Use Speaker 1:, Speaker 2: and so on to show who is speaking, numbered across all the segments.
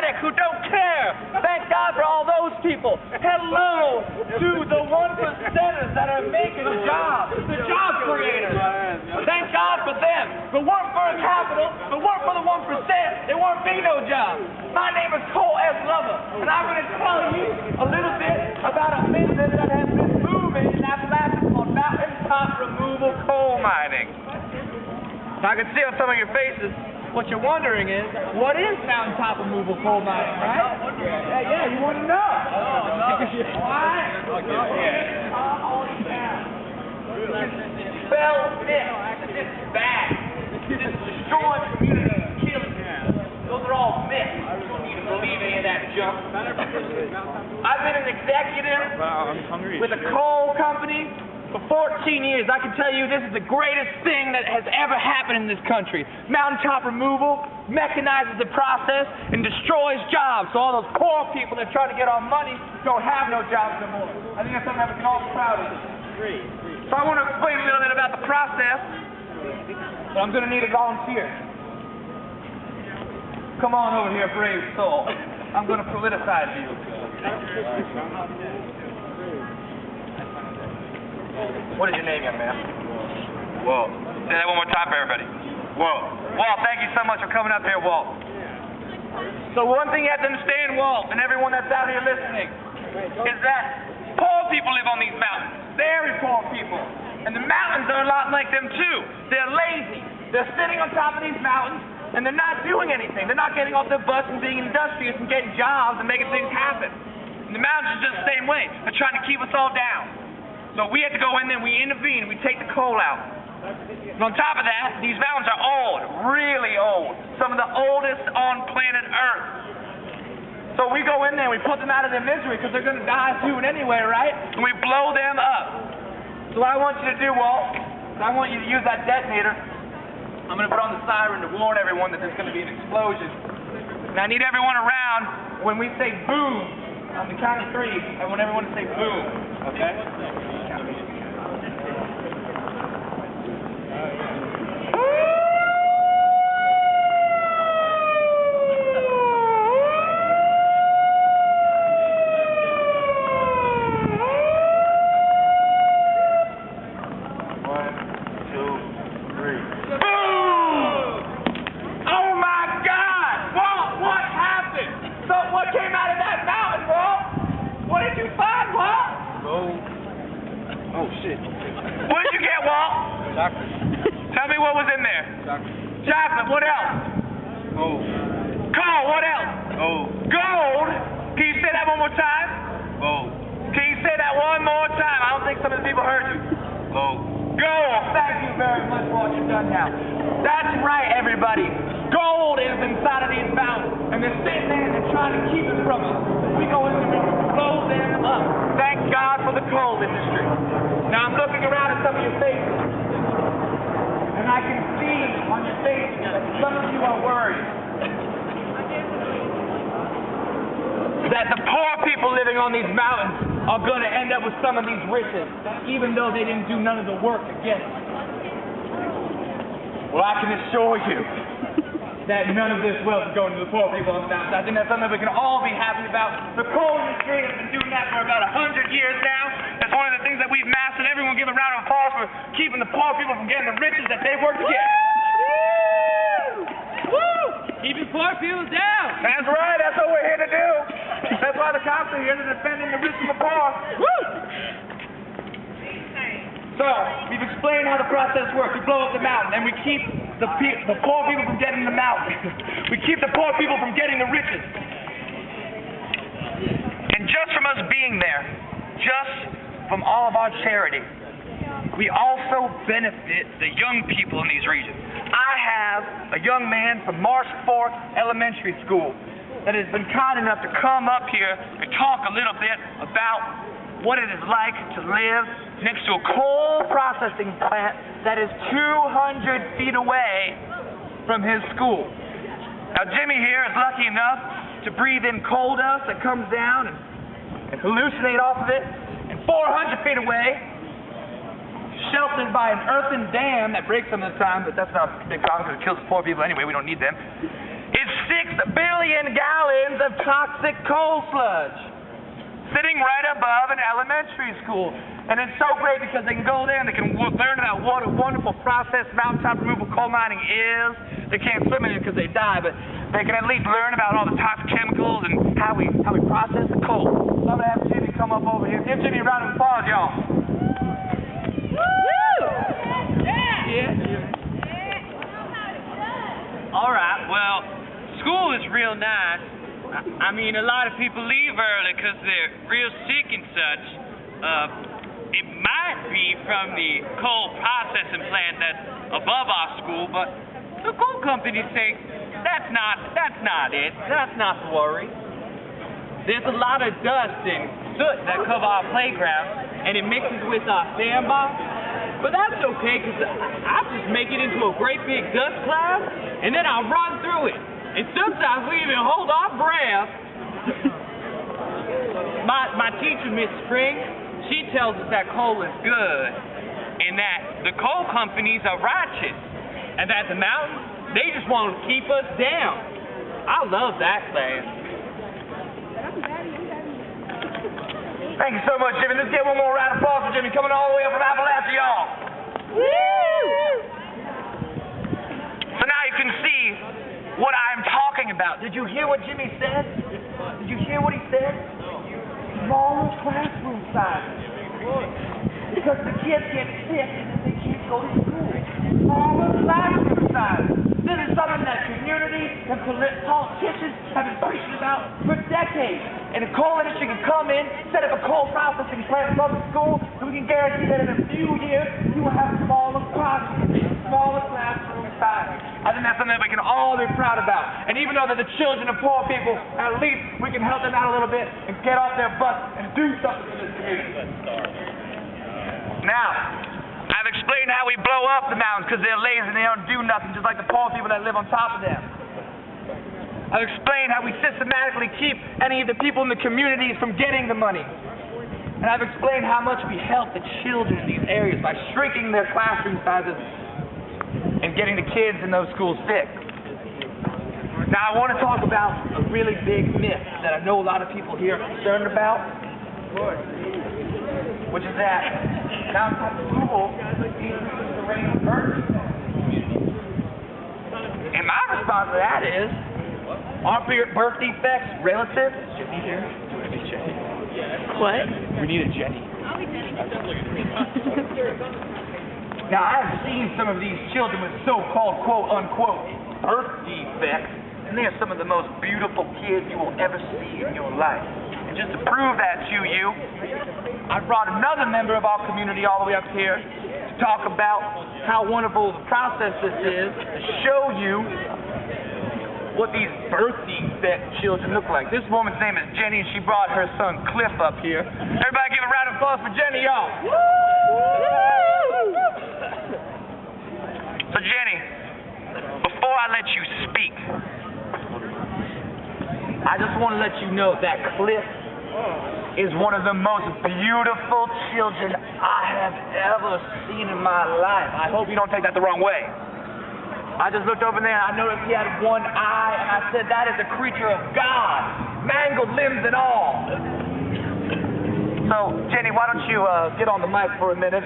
Speaker 1: pathetic who don't care. Thank God for all those people. Hello to the 1%ers that are making jobs, the job creators. Thank God for them. If it weren't for capital, if it weren't for the 1%, there won't be no jobs. My name is Cole S. Lover, and I'm going to tell you a little bit about a business that has been booming in Appalachia called mountaintop removal coal mining. I can see on some of your faces, what you're wondering is, what is mountaintop removal coal mining, right? Yeah, you want to know. Why? Spell myth. This is bad. This is destroying communities, killing people. Those are all myths. You don't need to believe any of that junk. I've been an executive with a coal company for 14 years. I can tell you this is the greatest thing that has ever happened in this country. Mountaintop removal mechanizes the process and destroys jobs. So all those poor people that try to get our money don't have no jobs no more. I think that's something that we can all be proud of. So I want to explain a little bit about the process, but I'm going to need a volunteer. Come on over here, brave soul. I'm going to politicize you. What is your name, young man? Walt. Say that one more time for everybody. Walt. Walt, thank you so much for coming up here, Walt. So one thing you have to understand, Walt, and everyone that's out here listening, is that poor people live on these mountains. Very poor people. And the mountains are a lot like them too. They're lazy. They're sitting on top of these mountains, and they're not doing anything. They're not getting off their butts and being industrious and getting jobs and making things happen. And the mountains are just the same way. They're trying to keep us all down. So we have to go in there, we intervene, we take the coal out. And on top of that, these mountains are old, really old. Some of the oldest on planet Earth. So we go in there and we put them out of their misery because they're going to die soon anyway, right? And we blow them up. So what I want you to do, Walt, is I want you to use that detonator. I'm going to put on the siren to warn everyone that there's going to be an explosion. And I need everyone around when we say boom. On the count of 3, I want everyone to say boom. Okay? Oh, shit. What did you get, Walt? Chocolate. Tell me what was in there. Chocolate. Chocolate. What else? Gold. Coal. What else? Gold. Gold? Can you say that one more time? Gold. Can you say that one more time? I don't think some of the people heard you. Gold. Gold. Thank you very much for what you've done now. That's right, everybody. Gold is inside of these mountains, and they're sitting there and they're trying to keep it from us. We go in and we blow them up. Thank God for the coal industry. Now I'm looking around at some of your faces, and I can see on your faces that some of you are worried that the poor people living on these mountains are going to end up with some of these riches, even though they didn't do none of the work to get it. Well, I can assure you that none of this wealth is going to the poor people on the mountains. I think that's something we can all be happy about. The coal industry has been doing that for about 100 years now. That's one of the things that we've mastered. Everyone give a round of applause for keeping the poor people from getting the riches that they work to get.
Speaker 2: Woo! Keeping poor people down.
Speaker 1: That's right. That's what we're here to do. That's why the cops are here, to defend the rich and the poor. Woo! So, we've explained how the process works. We blow up the mountain, and we keep the poor people from getting the mountain. We keep the poor people from getting the riches. And just from us being there, just from all of our charity, we also benefit the young people in these regions. I have a young man from Marsh Fork Elementary School that has been kind enough to come up here and talk a little bit about what it is like to live next to a coal processing plant that is 200 feet away from his school. Now, Jimmy here is lucky enough to breathe in coal dust that comes down and hallucinate off of it. And 400 feet away, sheltered by an earthen dam that breaks some of the time, but that's not a big problem because it kills poor people anyway. We don't need them. It's 6 billion million gallons of toxic coal sludge sitting right above an elementary school. And it's so great because they can go there and they can learn about what a wonderful process mountaintop removal coal mining is. They can't swim in it because they die, but they can at least learn about all the toxic chemicals and how we process the coal. So I'm going to have Jimmy come up over here. Give Jimmy a round of applause, y'all.
Speaker 2: Woo! Yeah. All right, well, school is real nice. I mean, a lot of people leave early because they're real sick and such. It might be from the coal processing plant that's above our school, but the coal company say that's not it. That's not the worry. There's a lot of dust and soot that cover our playground, and it mixes with our sandbox. But that's okay, because I'll just make it into a great big dust cloud, and then I'll run through it. And sometimes we even hold our breath. My teacher, Miss Spring, she tells us that coal is good, and that the coal companies are righteous, and that the mountains, they just want to keep us down. I love that class.
Speaker 1: Thank you so much, Jimmy. Let's get one more round of applause for Jimmy coming all the way up from Appalachia, y'all.
Speaker 2: Woo!
Speaker 1: So now you can see what I'm talking about. Did you hear what Jimmy said? Did you hear what he said? Smaller classroom sizes. Because the kids get sick and they can't go to school. Smaller classroom sizes. This is something that community and politicians have been preaching about for decades. And the coal industry can come in, set up a coal processing plant above the school, and we can guarantee that in a few years you will have smaller classroom sizes. I think that's something that we can all be proud about. And even though they're the children of poor people, at least we can help them out a little bit and get off their butts and do something for this community. Now, I've explained how we blow up the mountains because they're lazy and they don't do nothing, just like the poor people that live on top of them. I've explained how we systematically keep any of the people in the communities from getting the money. And I've explained how much we help the children in these areas by shrinking their classroom sizes and getting the kids in those schools sick. Now I want to talk about a really big myth that I know a lot of people here are concerned about, which is that mountaintop removal increases the rate of birth. And my response to that is, aren't birth defects relative? Jenny here?
Speaker 3: What?
Speaker 1: We need a Jenny. Now, I've seen some of these children with so-called, quote-unquote, birth defects, and they are some of the most beautiful kids you will ever see in your life. And just to prove that to you, I brought another member of our community all the way up here to talk about how wonderful the process this is, to show you what these birth defect children look like. This woman's name is Jenny, and she brought her son Cliff up here. Everybody give a round of applause for Jenny, y'all. So Jenny, before I let you speak, I just want to let you know that Cliff is one of the most beautiful children I have ever seen in my life. I hope you don't take that the wrong way. I just looked over there and I noticed he had one eye, and I said, that is a creature of God, mangled limbs and all. So, Jenny, why don't you get on the mic for a minute,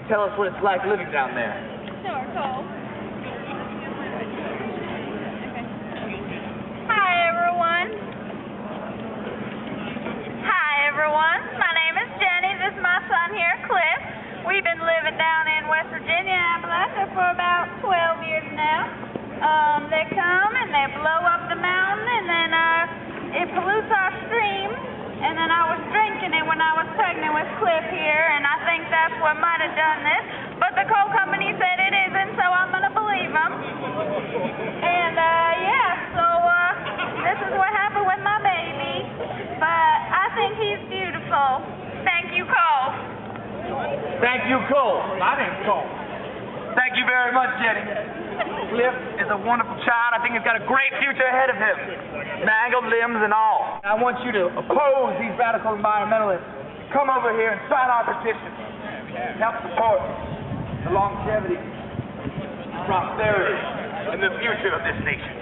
Speaker 1: tell us what it's like living down there.
Speaker 3: Sure, Cole. Hi, everyone. My name is Jenny. This is my son here, Cliff. We've been living down in West Virginia, Appalachia, for about 12 years now. They come and they blow up the mountain, and then it pollutes our stream. And then I was drinking it when I was pregnant with Cliff here, and I think that's what might have done this. But the coal company said it isn't, so I'm going to believe them. And, this is what happened with my baby. But I think he's beautiful. Thank you, Cole.
Speaker 1: Thank you, Cole. My name's Cole. Thank you very much, Jenny. Cliff is a wonderful child. I think he's got a great future ahead of him. Mangled limbs and all. I want you to oppose these radical environmentalists. Come over here and sign our petition. Help support the longevity, prosperity, and the future of this nation.